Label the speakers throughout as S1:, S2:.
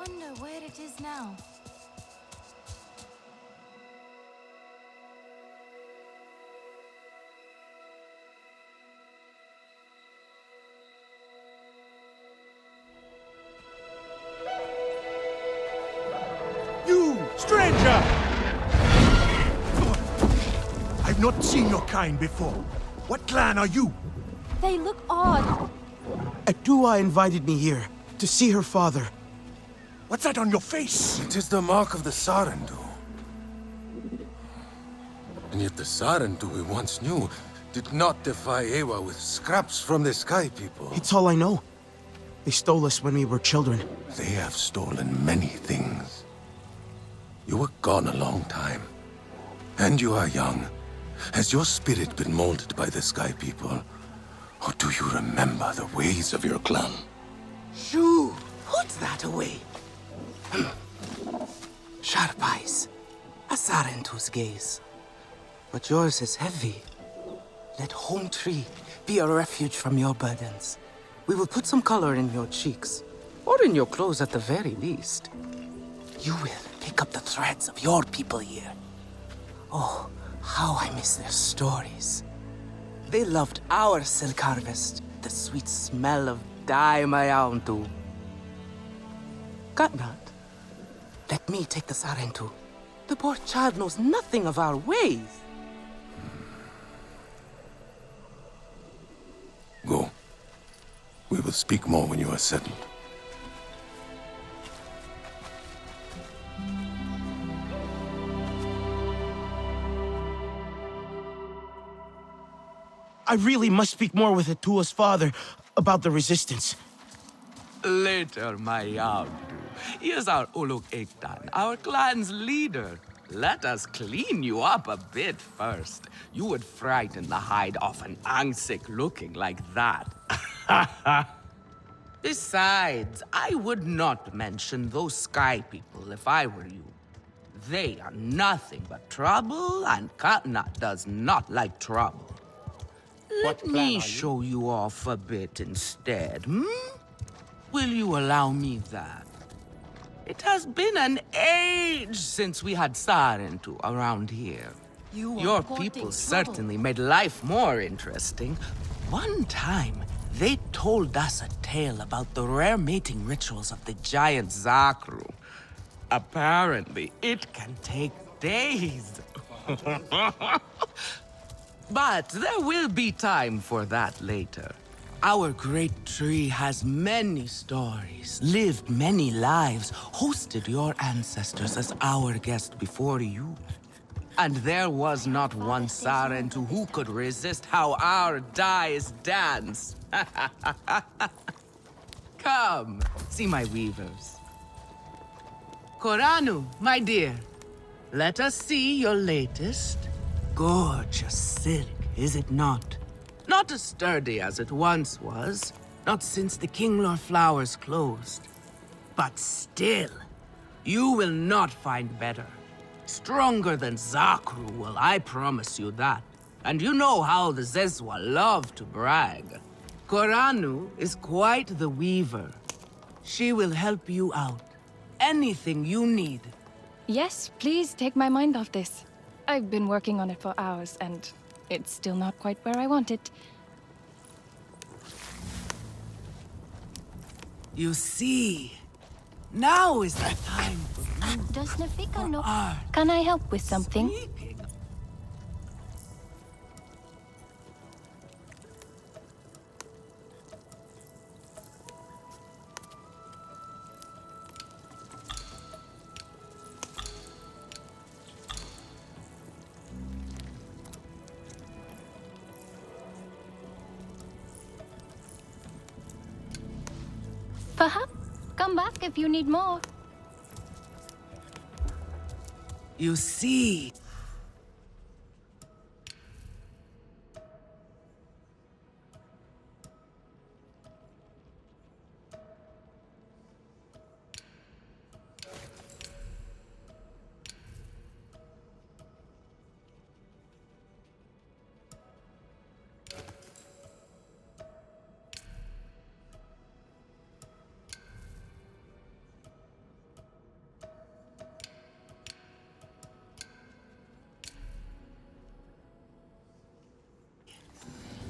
S1: Wonder where it is now.
S2: You, stranger! I've not seen your kind before. What clan are you?
S1: They look odd.
S3: Adua invited me here to see her father.
S2: What's that on your face?
S4: It is the mark of the Sarentu. And yet the Sarentu we once knew did not defy Ewa with scraps from the Sky People.
S3: It's all I know. They stole us when we were children.
S4: They have stolen many things. You were gone a long time. And you are young. Has your spirit been molded by the Sky People? Or do you remember the ways of your clan?
S5: Shoo! Put that away. Sharp eyes. A Sarentu's gaze. But yours is heavy. Let Home Tree be a refuge from your burdens. We will put some color in your cheeks. Or in your clothes at the very least. You will pick up the threads of your people here. Oh, how I miss their stories. They loved our silk harvest, the sweet smell of dye mayauntu. Got not. Let me take the Sarentu. The poor child knows nothing of our ways.
S4: Go. We will speak more when you are settled.
S3: I really must speak more with Atua's father about the resistance.
S5: Later, Mayauntu. He is our Uluk Ektan, our clan's leader. Let us clean you up a bit first. You would frighten the hide off an Angsik looking like that. Besides, I would not mention those Sky People if I were you. They are nothing but trouble, and Katnat does not like trouble. Let me show you off a bit instead, hmm? Will you allow me that? It has been an age since we had Sarentu around here. Your people certainly made life more interesting. One time, they told us a tale about the rare mating rituals of the giant Zakru. Apparently, it can take days. But there will be time for that later. Our great tree has many stories, lived many lives, hosted your ancestors as our guest before you. And there was not one Sarentu who could resist how our dyes dance. Come, see my weavers. Koranu, my dear, let us see your latest. Gorgeous silk, is it not? Not as sturdy as it once was, not since the Kinglor flowers closed. But still, you will not find better. Stronger than Zakru will, I promise you that. And you know how the Zezwa love to brag. Koranu is quite the weaver. She will help you out. Anything you need.
S1: Yes, please take my mind off this. I've been working on it for hours, and it's still not quite where I want it.
S5: You see, now is the time for you.
S1: Does Nafika know?
S5: art.
S1: Can I help with something?
S5: Speaking of-
S1: Faham, come back if you need more.
S5: You see,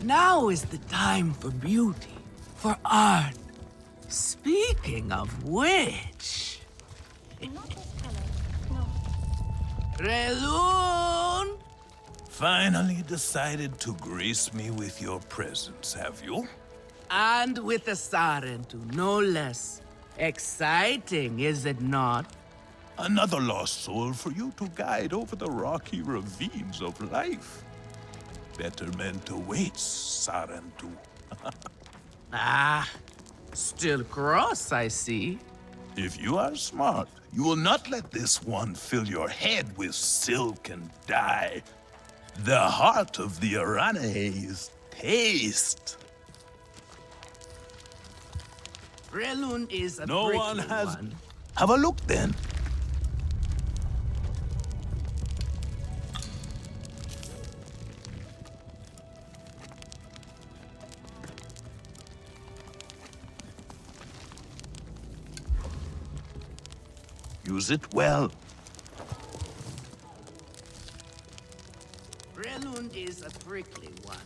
S5: Now is the time for beauty, for art. Speaking of which... Relun!
S6: Finally decided to grace me with your presence, have you?
S5: And with a Sarentu, no less. Exciting, is it not?
S6: Another lost soul for you to guide over the rocky ravines of life. Betterment awaits, Sarentu.
S5: Ah, still cross, I see.
S6: If you are smart, you will not let this one fill your head with silk and dye. The heart of the Aranahe is taste.
S5: Relun is a
S6: No
S5: prickly
S6: one has...
S5: one.
S6: Have a look then. Use it well.
S5: Relun is a prickly one,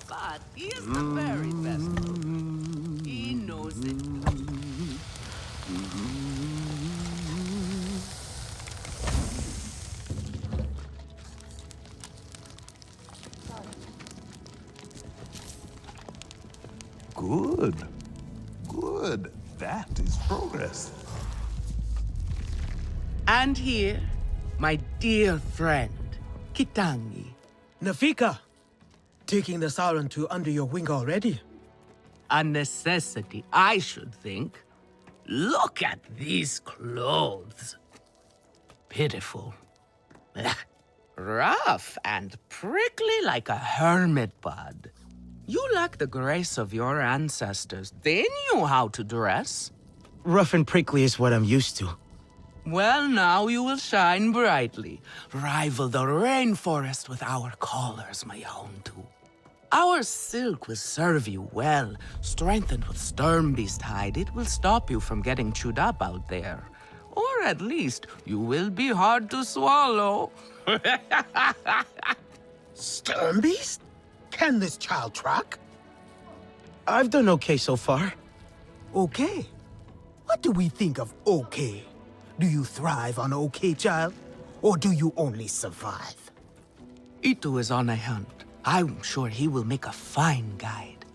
S5: but he is the very best cook. He knows it.
S6: Good. Good. That is progress.
S5: And here, my dear friend, Kitangi.
S3: Nafika, taking the Sarentu under your wing already?
S5: A necessity, I should think. Look at these clothes. Pitiful. Rough and prickly like a hermit bud. You lack the grace of your ancestors. They knew how to dress.
S3: Rough and prickly is what I'm used to.
S5: Well, now you will shine brightly. Rival the rainforest with our collars, my Houndu. Our silk will serve you well. Strengthened with Sternbeast hide, it will stop you from getting chewed up out there. Or at least, you will be hard to swallow.
S7: Sternbeast? Can this child track?
S3: I've done okay so far.
S7: Okay. What do we think of okay? Do you thrive on okay, child? Or do you only survive?
S5: Itu is on a hunt. I'm sure he will make a fine guide.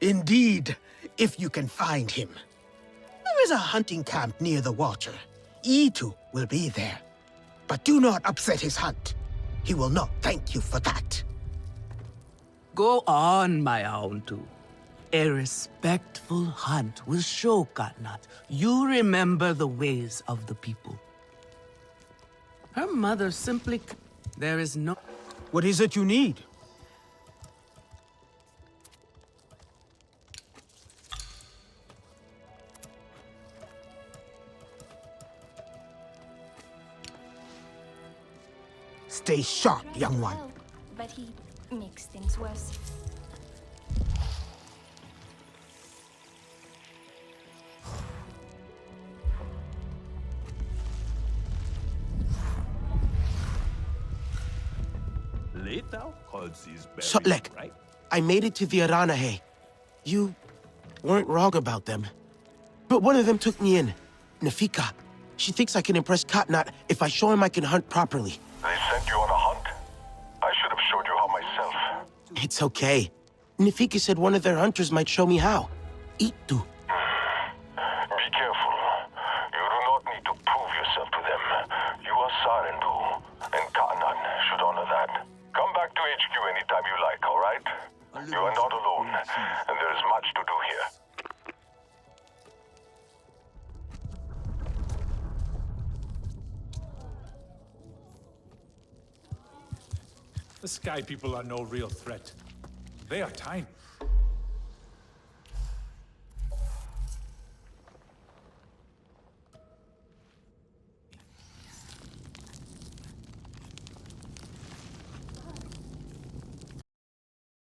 S7: Indeed, if you can find him. There is a hunting camp near the Watcher. Itu will be there. But do not upset his hunt. He will not thank you for that.
S5: Go on, my Houndu. A respectful hunt will show Katnat you remember the ways of the people. Her mother simply... There is no...
S3: What is it you need?
S7: Stay sharp, young one.
S1: Well, but he makes things worse.
S3: Sutlek,
S6: right?
S3: I made it to the Aranahe. You weren't wrong about them. But one of them took me in. Nafika. She thinks I can impress Katnat if I show him I can hunt properly.
S8: They sent you on a hunt? I should have showed you how myself.
S3: It's okay. Nafika said one of their hunters might show me how. Itu.
S8: Be careful. You do not need to prove yourself to them. You are Sarentu, and Kanan should honor that. Come back to HQ anytime you like, all right? You are not alone, and there is much to do here.
S2: The Sky People are no real threat. They are tiny.